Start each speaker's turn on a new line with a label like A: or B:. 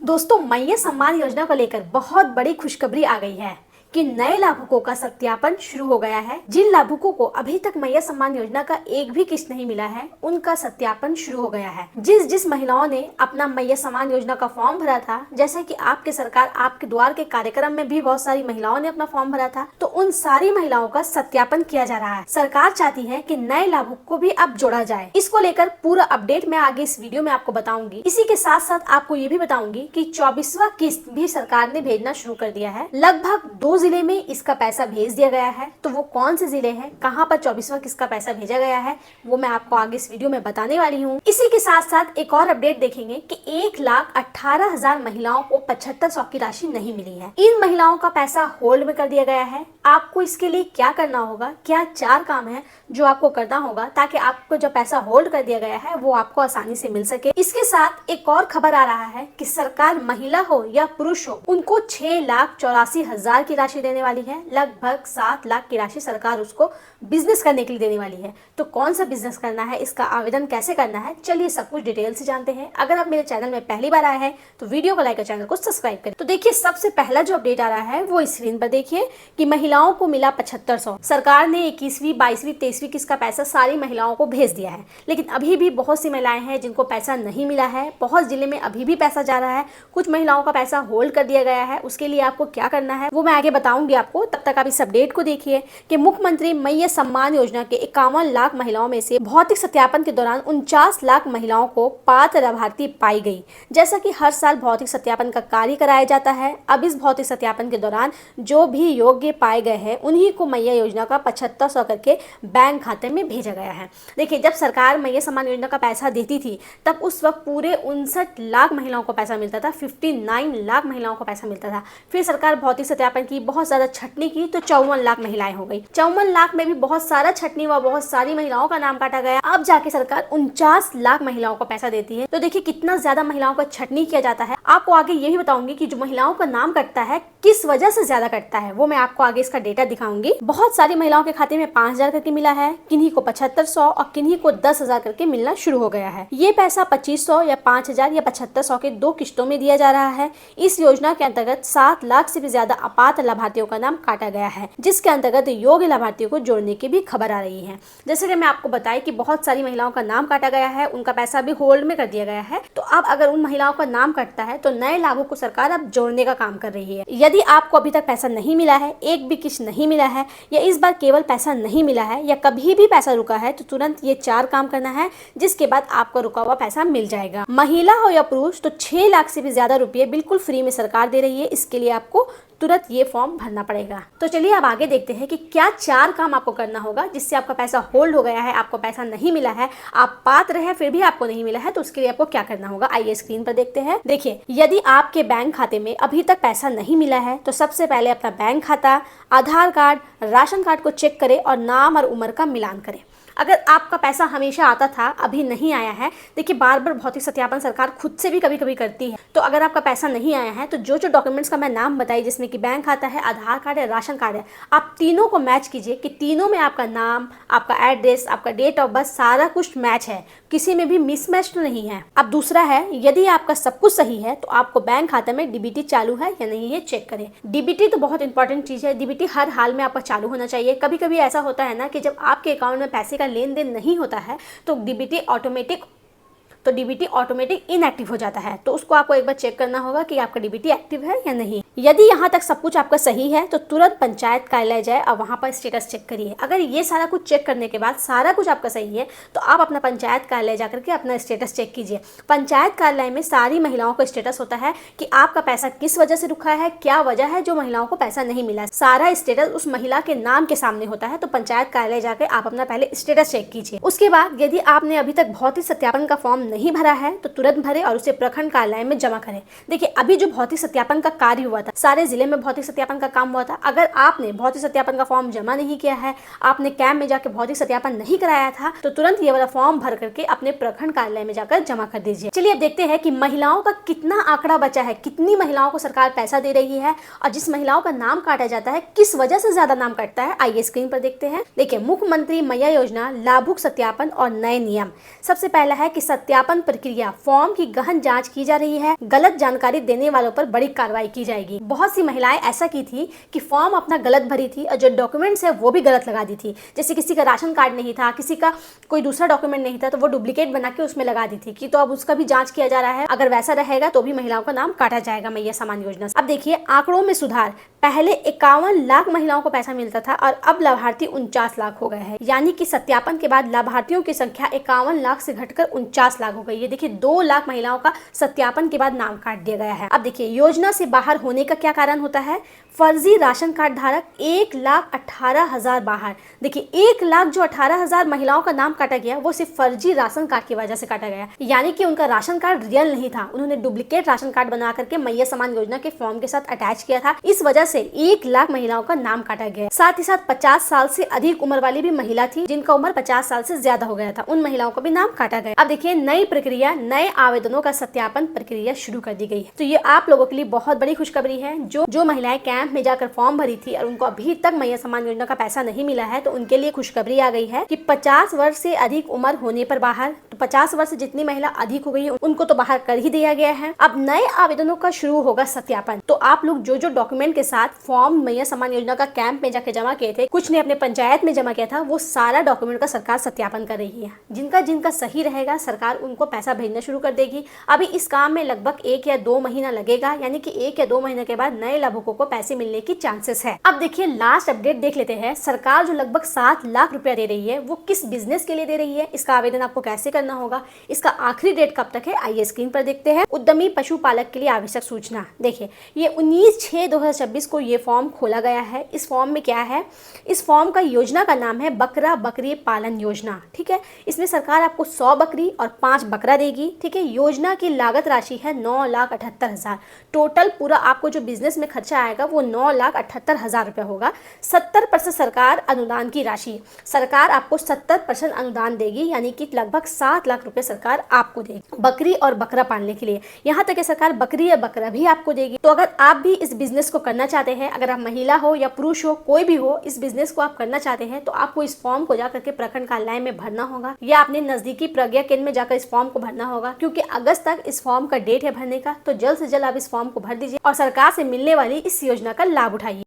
A: दोस्तों, मैया सम्मान योजना को लेकर बहुत बड़ी खुशखबरी आ गई है कि नए लाभुकों का सत्यापन शुरू हो गया है। जिन लाभुकों को अभी तक मैया सम्मान योजना का एक भी किस्त नहीं मिला है, उनका सत्यापन शुरू हो गया है। जिस महिलाओं ने अपना मैया सम्मान योजना का फॉर्म भरा था, जैसे कि आपके सरकार आपके द्वार के कार्यक्रम में भी बहुत सारी महिलाओं ने अपना फॉर्म भरा था, तो उन सारी महिलाओं का सत्यापन किया जा रहा है। सरकार चाहती है कि नए लाभुक को भी अब जोड़ा जाए। इसको लेकर पूरा अपडेट मैं आगे इस वीडियो में आपको बताऊंगी। इसी के साथ साथ आपको ये भी बताऊंगी कि 24वां किस्त भी सरकार ने भेजना शुरू कर दिया है। लगभग 2 जिले में इसका पैसा भेज दिया गया है। तो वो कौन से जिले हैं, कहां पर 24वां किस्त का पैसा भेजा गया है, वो मैं आपको आगे इस वीडियो में बताने वाली हूँ। इसी के साथ साथ एक और अपडेट देखेंगे कि 1,18,000 महिलाओं को 7500 की राशि नहीं मिली है। इन महिलाओं का पैसा होल्ड में कर दिया गया है। आपको इसके लिए क्या करना होगा, क्या 4 काम है जो आपको करना होगा ताकि आपको जो पैसा होल्ड कर दिया गया है वो आपको आसानी से मिल सके। इसके साथ एक और खबर आ रहा है कि सरकार महिला हो या पुरुष हो, उनको 6,84,000 की राशि देने वाली है। लगभग 7 लाख की राशि सरकार उसको बिजनेस करने के लिए देने वाली है। तो कौन सा बिजनेस करना है, इसका आवेदन कैसे करना है, चलिए सब कुछ डिटेल से जानते हैं। अगर आप मेरे चैनल में पहली बार आए हैं तो वीडियो को लाइक और चैनल को सब्सक्राइब करें। तो देखिए, सबसे पहला जो अपडेट आ रहा है वो स्क्रीन पर देखिए कि महिलाओं को मिला 7500। सरकार ने 21वीं, 22वीं, 23वीं किस्त का पैसा सारी महिलाओं को भेज दिया है, लेकिन अभी भी बहुत सी महिलाएं हैं जिनको पैसा नहीं मिला है। बहुत जिले में अभी भी पैसा जा रहा है, कुछ महिलाओं का पैसा होल्ड कर दिया गया है। उसके लिए आपको क्या करना है वो मैं आगे बताऊंगी आपको। तब तक आप इस अपडेट को देखिए कि मुख्यमंत्री मैया सम्मान योजना के 51 लाख महिलाओं में से भौतिक सत्यापन के दौरान 49 लाख महिलाओं को पात्र लाभार्थी पाई गई। जैसा कि हर साल भौतिक सत्यापन का कार्य कराया जाता है, अब इस भौतिक सत्यापन के दौरान जो भी योग्य पाए गए हैं उन्हीं को मैया योजना का 7500 करके बैंक खाते में भेजा गया है। देखिए, जब सरकार मैया सम्मान योजना का पैसा देती थी तब उस वक्त पूरे 59 लाख महिलाओं को पैसा मिलता था, 59 लाख महिलाओं को पैसा मिलता था। फिर सरकार भौतिक सत्यापन की, बहुत ज्यादा छटनी की तो 54 लाख महिलाएं हो गई। 54 लाख में भी बहुत सारा छटनी हुआ, बहुत सारी महिलाओं का नाम काटा गया। अब जाके सरकार 49 लाख महिलाओं को पैसा देती है। तो देखिए कितना ज्यादा महिलाओं का छटनी किया जाता है। आपको आगे ये भी बताऊंगी कि जो महिलाओं का नाम कटता है किस वजह से ज्यादा कटता है, वो मैं आपको आगे इसका डेटा दिखाऊंगी। बहुत सारी महिलाओं के खाते में 5000 करके मिला है, किन्हीं को 7500 और किन्हीं को 10,000 करके मिलना शुरू हो गया है। ये पैसा 2500 या 5000 या 7500 के 2 किस्तों में दिया जा रहा है। इस योजना के अंतर्गत 7 लाख से भी ज्यादा अपात्र लाभार्थियों का नाम काटा गया है, जिसके अंतर्गत योग्य लाभार्थियों को जोड़ने की भी खबर आ रही है। जैसे कि मैं आपको बताई कि बहुत सारी महिलाओं का नाम काटा गया है, उनका पैसा भी होल्ड में कर दिया गया है। तो अब अगर उन महिलाओं का नाम कटता है तो नए लाभों को सरकार अब जोड़ने का काम कर रही है। यदि आपको अभी तक पैसा नहीं मिला है, एक भी किस्त नहीं मिला है, या इस बार केवल पैसा नहीं मिला है, या कभी भी पैसा रुका है, तो तुरंत ये 4 काम करना है, जिसके बाद आपको रुका हुआ पैसा मिल जाएगा। महिला हो या पुरुष, तो 6 लाख से भी ज्यादा रुपये बिल्कुल फ्री में सरकार दे रही है। इसके लिए आपको तुरंत ये फॉर्म भरना पड़ेगा। तो चलिए अब आगे देखते हैं कि क्या 4 काम आपको करना होगा जिससे आपका पैसा होल्ड हो गया है, आपको पैसा नहीं मिला है, आप पात्र हैं फिर भी आपको नहीं मिला है, तो उसके लिए आपको क्या करना होगा आइए स्क्रीन पर देखते हैं। देखिए, यदि आपके बैंक खाते में अभी तक पैसा नहीं मिला है तो सबसे पहले अपना बैंक खाता, आधार कार्ड, राशन कार्ड को चेक करें और नाम और उम्र का मिलान करें। अगर आपका पैसा हमेशा आता था, अभी नहीं आया है, देखिए बार बार भौतिक सत्यापन सरकार खुद से भी कभी कभी करती है। तो अगर आपका पैसा नहीं आया है तो जो डॉक्यूमेंट्स का मैं नाम बताई, जिसमें कि बैंक खाता है, आधार कार्ड है, राशन कार्ड है, आप तीनों को मैच कीजिए कि तीनों में आपका नाम, आपका एड्रेस, आपका डेट ऑफ बर्थ सारा कुछ मैच है, किसी में भी मिसमैच तो नहीं है। अब दूसरा है, यदि आपका सब कुछ सही है तो आपको बैंक खाते में डीबीटी चालू है या नहीं है चेक करें। डीबीटी तो बहुत इंपॉर्टेंट चीज है, डीबीटी हर हाल में आपका चालू होना चाहिए। कभी कभी ऐसा होता है ना कि जब आपके अकाउंट में पैसे का लेन देन नहीं होता है तो डीबीटी ऑटोमेटिक इनएक्टिव हो जाता है। तो उसको आपको एक बार चेक करना होगा कि आपका डीबीटी एक्टिव है या नहीं। यदि यहाँ तक सब कुछ आपका सही है तो तुरंत पंचायत कार्यालय जाए और वहाँ पर स्टेटस चेक करिए। अगर ये सारा कुछ चेक करने के बाद सारा कुछ आपका सही है तो आप अपना पंचायत कार्यालय जाकर के अपना स्टेटस चेक कीजिए। पंचायत कार्यालय में सारी महिलाओं का स्टेटस होता है कि आपका पैसा किस वजह से रुका है, क्या वजह है जो महिलाओं को पैसा नहीं मिला। सारा स्टेटस उस महिला के नाम के सामने होता है। तो पंचायत कार्यालय जाकर आप अपना पहले स्टेटस चेक कीजिए। उसके बाद यदि आपने अभी तक भौतिक सत्यापन का फॉर्म नहीं भरा है तो तुरंत भरे और उसे प्रखंड कार्यालय में जमा करें। देखिए, अभी जो भौतिक सत्यापन का कार्य हुआ था, सारे जिले में भौतिक सत्यापन का काम हुआ था। अगर आपने भौतिक सत्यापन का फॉर्म जमा नहीं किया है, आपने कैंप में जाकर भौतिक सत्यापन नहीं कराया था, तो तुरंत ये वाला फॉर्म भर करके अपने प्रखंड कार्यालय में जाकर जमा कर दीजिए। चलिए अब देखते हैं कि महिलाओं का कितना आंकड़ा बचा है, कितनी महिलाओं को सरकार पैसा दे रही है, और जिस महिलाओं का नाम काटा जाता है किस वजह से ज्यादा नाम कटता है आइए स्क्रीन पर देखते हैं। देखिए, मुख्यमंत्री मैया योजना लाभुक सत्यापन और नए नियम। सबसे पहला है कि सत्यापन सत्यापन प्रक्रिया फॉर्म की गहन जांच की जा रही है। गलत जानकारी देने वालों पर बड़ी कार्रवाई की जाएगी। बहुत सी महिलाएं ऐसा की थी कि फॉर्म अपना गलत भरी थी और जो डॉक्यूमेंट्स है वो भी गलत लगा दी थी। जैसे किसी का राशन कार्ड नहीं था, किसी का कोई दूसरा डॉक्यूमेंट नहीं था, तो वो डुप्लीकेट बना के उसमें लगा दी थी कि तो अब उसका भी जांच किया जा रहा है। अगर वैसा रहेगा तो भी महिलाओं का नाम काटा जाएगा मैया सम्मान योजना से। अब देखिए आंकड़ों में सुधार। पहले 51 लाख महिलाओं को पैसा मिलता था और अब लाभार्थी 49 लाख हो गए हैं। यानी कि सत्यापन के बाद लाभार्थियों की संख्या 51 लाख से घटकर 49 लाख हो गई है। देखिए 2 लाख महिलाओं का सत्यापन के बाद नाम काट दिया गया है। अब देखिए योजना से बाहर होने का क्या कारण होता है। फर्जी राशन कार्ड धारक 1,18,000 बाहर। देखिए 1 लाख जो 18,000 महिलाओं का नाम काटा गया वो सिर्फ फर्जी राशन कार्ड की वजह से काटा गया। यानी कि उनका राशन कार्ड रियल नहीं था, उन्होंने डुप्लीकेट राशन कार्ड बना करके मैया सम्मान योजना के फॉर्म के साथ अटैच किया था। इस वजह से 1 लाख महिलाओं का नाम काटा गया। साथ ही साथ 50 साल से अधिक उम्र वाली भी महिला थी जिनका उम्र 50 साल से ज्यादा हो गया था, उन महिलाओं को भी नाम काटा गया। अब देखिए नई प्रक्रिया, नए आवेदनों का सत्यापन प्रक्रिया शुरू कर दी गई है। तो ये आप लोगों के लिए बहुत बड़ी खुशखबरी है। जो महिलाएं कैंप में जाकर फॉर्म भरी थी और उनको अभी तक मैया सम्मान योजना का पैसा नहीं मिला है, तो उनके लिए खुशखबरी आ गई है कि 50 वर्ष से अधिक उम्र होने पर बाहर, तो 50 वर्ष से जितनी महिला अधिक हो गई है उनको तो बाहर कर ही दिया गया है। अब नए आवेदनों का शुरू होगा सत्यापन। तो आप लोग जो जो डॉक्यूमेंट के साथ फॉर्म मैया सम्मान योजना का कैंप में जाके जमा किए थे, कुछ ने अपने पंचायत में जमा किया था, वो सारा डॉक्यूमेंट का सरकार सत्यापन कर रही है। जिनका जिनका सही रहेगा सरकार उनको पैसा भेजना शुरू कर देगी। अभी इस काम में लगभग 1 या 2 महीना लगेगा, यानी कि 1 या 2 महीने के बाद नए लाभुकों को पैसे मिलने की चांसेस है। अब देखिए लास्ट अपडेट देख लेते हैं। सरकार जो लगभग 7 लाख रुपया दे रही है वो किस बिजनेस के लिए दे रही है, इसका आवेदन आपको कैसे करना होगा, इसका आखिरी डेट कब तक है, आइए स्क्रीन पर देखते हैं। उद्यमी पशुपालक के लिए आवश्यक सूचना। देखिए ये 19/6/2026 को ये फॉर्म खोला गया है। इस फॉर्म में क्या है, इस फॉर्म का योजना का नाम है बकरा बकरी पालन योजना। ठीक है, इसमें सरकार आपको 100 बकरी और 5 बकरा देगी। ठीक है, योजना की लागत राशि है 9,78,000। टोटल पूरा आपको जो बिजनेस में खर्चा आएगा वो 9,78,000 रुपया होगा। 70% सरकार अनुदान की राशि, सरकार आपको 70% अनुदान देगी, यानी कि लगभग 7 लाख रुपए सरकार आपको देगी बकरी और बकरा पालने के लिए। यहाँ तक कि सरकार बकरी या बकरा भी आपको देगी। तो अगर आप भी इस बिजनेस को करना चाहते हैं, अगर आप महिला हो या पुरुष हो, कोई भी हो, इस बिजनेस को आप करना चाहते हैं, तो आपको इस फॉर्म को जाकर के प्रखंड कार्यालय में भरना होगा या अपने नजदीकी प्रज्ञा केंद्र में जाकर इस फॉर्म को भरना होगा, क्योंकि अगस्त तक इस फॉर्म का डेट है भरने का। तो जल्द से जल्द आप इस फॉर्म को भर दीजिए और सरकार से मिलने वाली इस योजना का लाभ उठाइए।